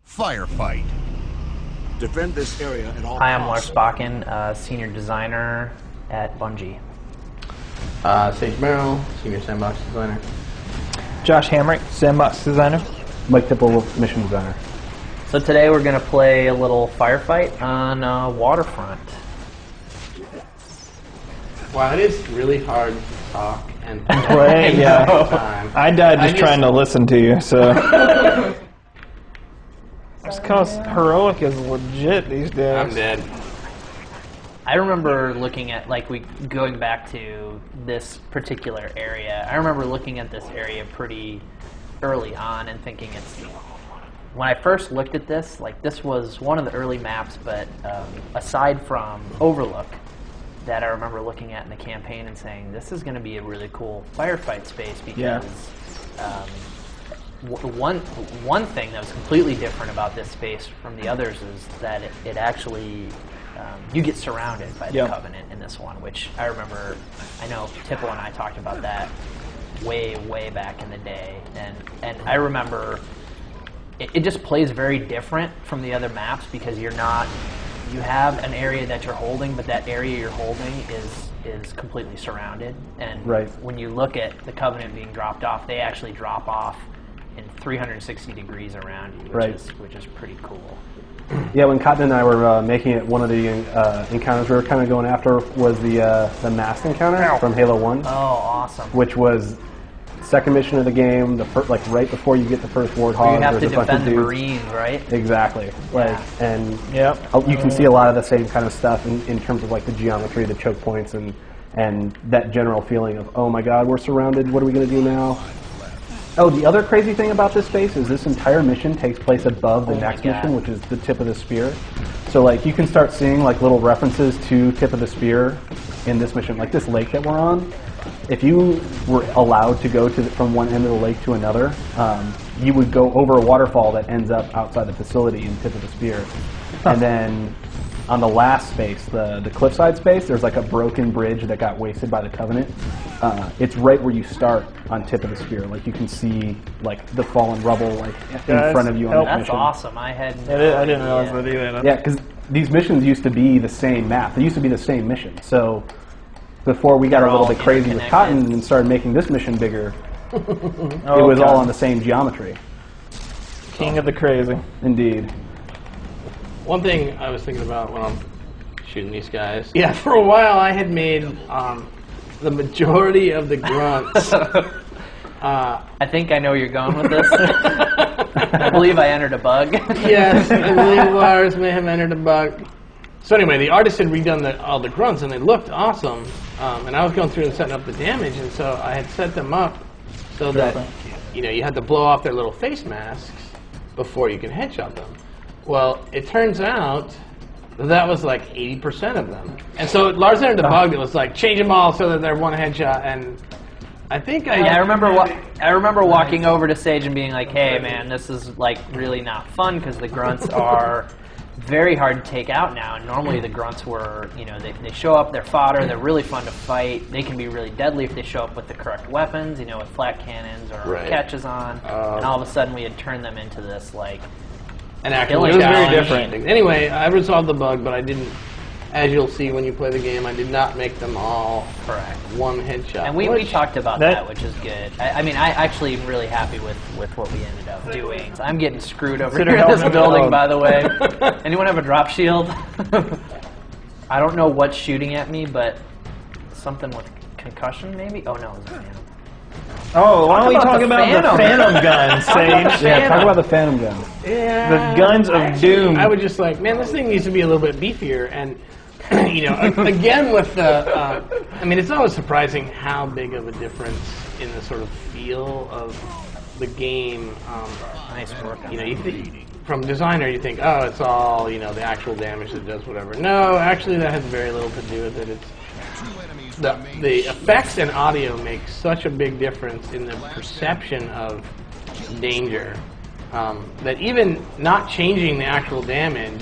Firefight. Defend this area at all Hi, I'm Lars costs. Bakken, Senior Designer at Bungie. Sage Merrill, Senior Sandbox Designer. Josh Hamrick, Sandbox Designer. Mike Tipple, Mission Designer. So today we're going to play a little firefight on Waterfront. Wow, it is really hard to talk and Play, at the yeah. same time. I died just trying to listen to you, so. Just because heroic is legit these days. I'm dead. I remember looking at, going back to this particular area, I remember looking at this area pretty early on and thinking when I first looked at this, this was one of the early maps, but aside from Overlook, that I remember looking at in the campaign and saying, this is going to be a really cool firefight space because one thing that was completely different about this space from the others is that it actually, you get surrounded by the Covenant in this one, which I remember, I know Tipple and I talked about that way, way back in the day, and I remember it just plays very different from the other maps because you have an area that you're holding, but that area you're holding is completely surrounded, and when you look at the Covenant being dropped off, they actually drop off in 360 degrees around you, which is pretty cool. Yeah, when Cotton and I were making it, one of the encounters we were kind of going after was the masked encounter from Halo 1. Oh, awesome. Which was second mission of the game, right before you get the first Warthog. You have to defend the Marines, right? Exactly. And you can see a lot of the same kind of stuff in terms of the geometry, the choke points, and that general feeling of, oh my god, we're surrounded, what are we going to do now? Oh, the other crazy thing about this space is this entire mission takes place above the next mission, which is the Tip of the Spear. So you can start seeing little references to Tip of the Spear in this mission, like this lake that we're on. If you were allowed to go from one end of the lake to another, you would go over a waterfall that ends up outside the facility in Tip of the Spear. And then on the last space, the cliffside space, there's a broken bridge that got wasted by the Covenant. It's right where you start on Tip of the Spear. You can see the fallen rubble in front of you on that mission. That's awesome. I didn't realize that either. Yeah, because these missions used to be the same map. They used to be the same mission. So before we got a little bit crazy with Cotton and started making this mission bigger, it was all on the same geometry. King of the crazy. Indeed. One thing I was thinking about when I'm shooting these guys, for a while I had made the majority of the grunts. I think I know where you're going with this. I believe I entered a bug. Yes, I believe Lars may have entered a bug. So anyway, the artist had redone all the grunts, and they looked awesome. And I was going through and setting up the damage, and so I had set them up so that you had to blow off their little face masks before you can headshot them. Well, it turns out that was 80% of them. And so Lars entered the bug that was change them all so that they're one headshot, and I think I remember walking over to Sage and being like, hey man, this is really not fun because the grunts are very hard to take out now, and normally the grunts were, they show up, they're fodder, they're really fun to fight, they can be really deadly if they show up with the correct weapons, with flat cannons or catches on, and all of a sudden we had turned them into this an actual it was very different. Anyway, I resolved the bug, but I didn't, as you'll see when you play the game, I did not make them all correct one headshot. And we talked about that, which is good. I mean, I actually am really happy with what we ended up doing. I'm getting screwed over here in this building, by the way. Anyone have a drop shield? I don't know what's shooting at me, but something with concussion, maybe? Oh, no, it was a Phantom. Oh, why don't we talk about the Phantom guns, Sage? Yeah, talk about the Phantom guns. Yeah, the guns of doom. I would just man, this thing needs to be a little bit beefier. And, again with the, I mean, it's always surprising how big of a difference in the sort of feel of the game. Nice work. You think, from designer, you think, oh, it's all, the actual damage that does whatever. No, actually that has very little to do with it. It's the effects and audio make such a big difference in the perception of danger that even not changing the actual damage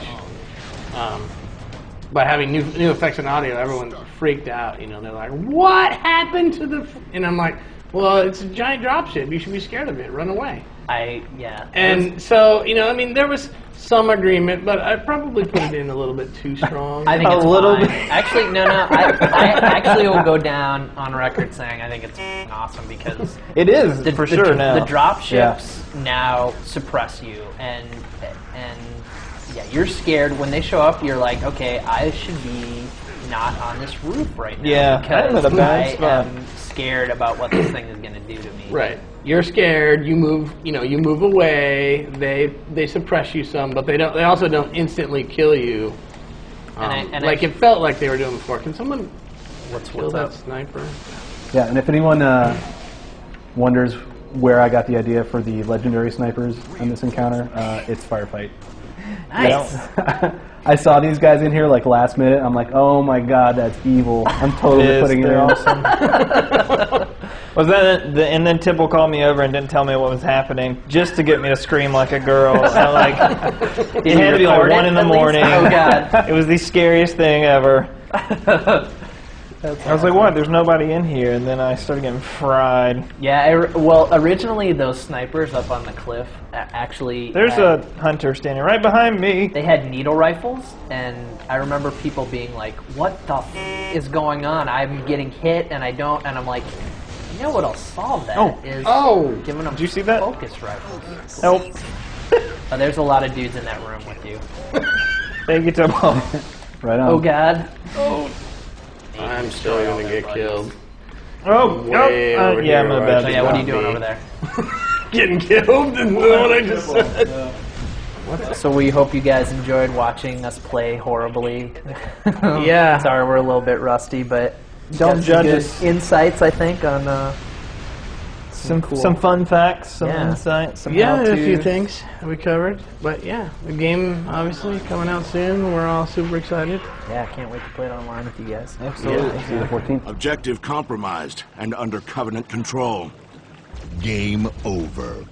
by having new effects and audio, everyone freaked out. You know, they're like, "What happened to the?" And I'm like, "Well, it's a giant dropship. You should be scared of it. Run away." And so, you know, I mean, there was some agreement, but I probably put it in a little bit too strong. I think it's a little bit. Actually, no. I actually will go down on record saying I think it's awesome because it is for sure now. The dropships now suppress you, and yeah, you're scared when they show up. You're like, okay, I should be not on this roof right now. Yeah, because I am scared about what this thing is going to do to me. Right. You're scared. You move. You know. You move away. They suppress you some, but they don't. They also don't instantly kill you. Like it felt like they were doing before. Can someone kill that sniper? Yeah, and if anyone wonders where I got the idea for the legendary snipers in this encounter, it's Firefight. Nice. I saw these guys in here like last minute. I'm like, oh my god, that's evil. I'm totally putting it in. Awesome. Was that and then Tipple called me over and didn't tell me what was happening just to get me to scream like a girl. It had to be like 1 in the morning. Oh god. It was the scariest thing ever. I was like, what? There's nobody in here. And then I started getting fried. Yeah, well, originally those snipers up on the cliff actually... There's a hunter standing right behind me. They had needle rifles, and I remember people being like, what the is going on? I'm getting hit, and I don't... And I'm like, you know what'll solve that is giving them Did you see that? focus rifles. Nope. There's a lot of dudes in that room with you. Thank you, Tipple. Right on. Oh, God. Oh. I'm still going to get killed. Oh, yeah, I'm in the bed. So yeah, what are you doing over there? Getting killed is what I just said. So we hope you guys enjoyed watching us play horribly. Yeah. Sorry, we're a little bit rusty, but Don't judge us. Insights, I think, on some fun facts, some insights, some a few things we covered. But yeah, the game obviously coming out soon. We're all super excited. Yeah, I can't wait to play it online with you guys. Absolutely. See you the 14th. Objective compromised and under Covenant control. Game over.